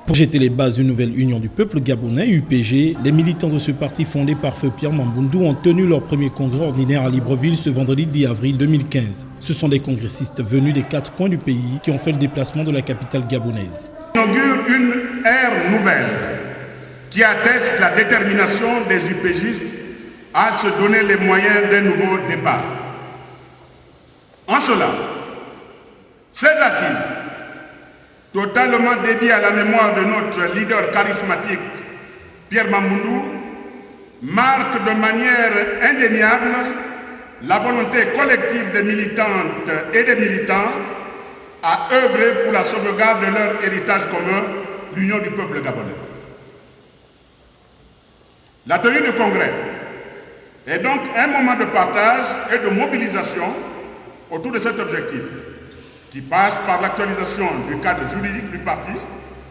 Pour jeter les bases d'une nouvelle union du peuple gabonais, UPG, les militants de ce parti fondé par feu Pierre Mamboundou ont tenu leur premier congrès ordinaire à Libreville ce vendredi 10 avril 2015. Ce sont des congressistes venus des 4 coins du pays qui ont fait le déplacement de la capitale gabonaise. On inaugure une ère nouvelle qui atteste la détermination des UPGistes à se donner les moyens d'un nouveau départ. En cela, ces assises, totalement dédiées à la mémoire de notre leader charismatique, Pierre Mamboundou, marquent de manière indéniable la volonté collective des militantes et des militants à œuvrer pour la sauvegarde de leur héritage commun, l'union du peuple gabonais. La tenue du congrès est donc un moment de partage et de mobilisation autour de cet objectif, qui passe par l'actualisation du cadre juridique du parti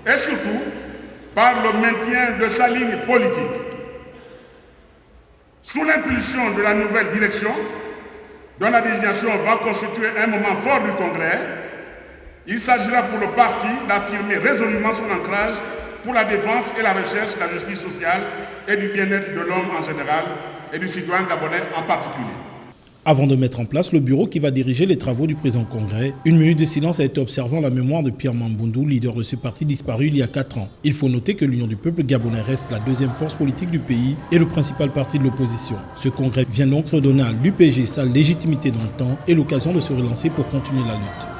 et surtout par le maintien de sa ligne politique. Sous l'impulsion de la nouvelle direction, dont la désignation va constituer un moment fort du congrès, il s'agira pour le parti d'affirmer résolument son ancrage pour la défense et la recherche de la justice sociale et du bien-être de l'homme en général et du citoyen gabonais en particulier. Avant de mettre en place le bureau qui va diriger les travaux du présent congrès, une minute de silence a été observée en la mémoire de Pierre Mamboundou, leader de ce parti disparu il y a 4 ans. Il faut noter que l'Union du peuple gabonais reste la deuxième force politique du pays et le principal parti de l'opposition. Ce congrès vient donc redonner à l'UPG sa légitimité dans le temps et l'occasion de se relancer pour continuer la lutte.